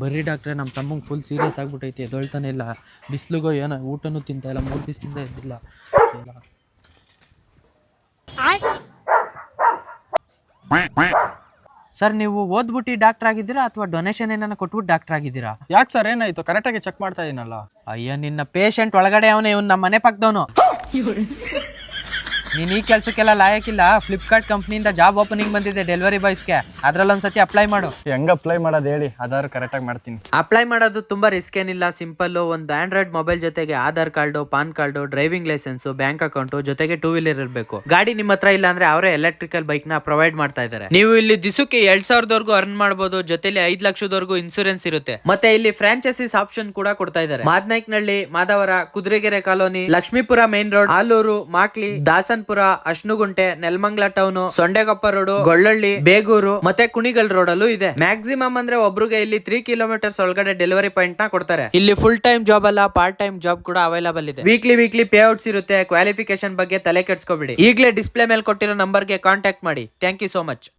ಬರೀ ಡಾಕ್ಟ್ರೆ ನಮ್ಮ ತಮ್ಮಂಗೆ ಫುಲ್ ಸೀರಿಯಸ್ ಆಗ್ಬಿಟ್ಟೈತಿ, ಎದೊಳ್ತಾನೆ ಇಲ್ಲ. ಬಿಸಿಲಿಗೋ ಏನೋ ಊಟನೂ ತಿಂತಾ ಇಲ್ಲ, 3 ದಿವಸದಿಂದ ಎದ್ದಿಲ್ಲ. ಸರ್, ನೀವು ಓದ್ಬಿಟ್ಟು ಡಾಕ್ಟರ್ ಆಗಿದ್ದೀರಾ ಅಥವಾ ಡೊನೇಷನ್ ಏನಾನ ಕೊಟ್ಬಿಟ್ಟು ಡಾಕ್ಟರ್ ಆಗಿದ್ದೀರಾ? ಯಾಕೆ ಸರ್, ಏನಾಯ್ತು? ಕರೆಕ್ಟಾಗಿ ಚೆಕ್ ಮಾಡ್ತಾ ಇದೀನಲ್ಲ. ಅಯ್ಯೋ, ನಿನ್ನ ಪೇಷಂಟ್ ಒಳಗಡೆ ಅವನೇ, ಇವ್ನು ನಮ್ಮ ಮನೆ ಪಕ್ಕದವನು. ನೀನು ಈ ಕೆಲಸಕ್ಕೆಲ್ಲ ಲಾಯಕ್ಕಿಲ್ಲ. ಫ್ಲಿಪ್ಕಾರ್ಟ್ ಕಂಪ್ನಿಯಿಂದ ಜಾಬ್ ಓಪನಿಂಗ್ ಬಂದಿದೆ ಡೆಲಿವರಿ ಬಾಯ್ಸ್ಗೆ, ಅದ್ರಲ್ಲೊಂದ್ಸತಿ ಅಪ್ಲೈ ಮಾಡು. ಹೆಂಗ್ ಅಪ್ಲೈ ಮಾಡೋದು ಹೇಳಿ, ಆಧಾರ್ ಕರೆಕ್ಟಾಗಿ ಮಾಡ್ತೀನಿ. ಅಪ್ಲೈ ಮಾಡೋದು ತುಂಬಾ ರಿಸ್ಕ್ ಏನಿಲ್ಲ, ಸಿಂಪಲ್. ಒಂದು ಆಂಡ್ರಾಯ್ಡ್ ಮೊಬೈಲ್ ಜೊತೆಗೆ Aadhaar card, PAN card, driving licence, bank account ಜೊತೆಗೆ 2 ವೀಲರ್ ಇರಬೇಕು. ಗಾಡಿ ನಿಮ್ಮ ಹತ್ರ ಇಲ್ಲ ಅಂದ್ರೆ ಅವರೇ ಎಲೆಕ್ಟ್ರಿಕಲ್ ಬೈಕ್ ನ ಪ್ರೊವೈಡ್ ಮಾಡ್ತಾ ಇದ್ದಾರೆ. ನೀವು ಇಲ್ಲಿ ದಿಸಕ್ಕೆ 2,000 ಅರ್ನ್ ಮಾಡಬಹುದು, ಜೊತೆಲಿ 5 ಲಕ್ಷದವರೆಗೂ ಇನ್ಸೂರೆನ್ಸ್ ಇರುತ್ತೆ. ಮತ್ತೆ ಇಲ್ಲಿ ಫ್ರಾಂಚೈಸಿಸ್ ಆಪ್ಷನ್ ಕೂಡ ಕೊಡ್ತಾ ಇದ್ದಾರೆ. Madanayakanahalli, Madavara, Kuduregere colony, Lakshmipura main road, Aluru, Makli, Dasanpura, Ashnugunte, Nelamangala town, Sondekoppa road, Gollahalli, Begur ಮತ್ತೆ ಕುಣಿಗಲ್ ರೋಡ್ ಅಲ್ಲೂ ಇದೆ. ಮ್ಯಾಕ್ಸಿಮಮ್ ಅಂದ್ರೆ ಒಬ್ರಿಗೆ ಇಲ್ಲಿ 3 ಕಿಲೋಮೀಟರ್ಸ್ ಒಳಗಡೆ ಡೆಲಿವರಿ ಪಾಯಿಂಟ್ ನ ಕೊಡ್ತಾರೆ. ಇಲ್ಲಿ ಫುಲ್ ಟೈಮ್ ಜಾಬ್ ಅಲ್ಲ, ಪಾರ್ಟ್ ಟೈಮ್ ಜಾಬ್ ಕೂಡ ಅವೈಲೇಬಲ್ ಇದೆ. ವೀಕ್ಲಿ ಪೇ ಔಟ್ಸ್ ಇರುತ್ತೆ. ಕ್ವಾಲಿಫಿಕೇಶನ್ ಬಗ್ಗೆ ತಲೆ ಕೆಡ್ಸ್ಕೊಬಿಡಿ. ಈಗಲೇ ಡಿಸ್ಪ್ಲೇ ಮೇಲೆ ಕೊಟ್ಟಿರೋ ನಂಬರ್ಗೆ ಕಾಂಟ್ಯಾಕ್ಟ್ ಮಾಡಿ. Thank you so much.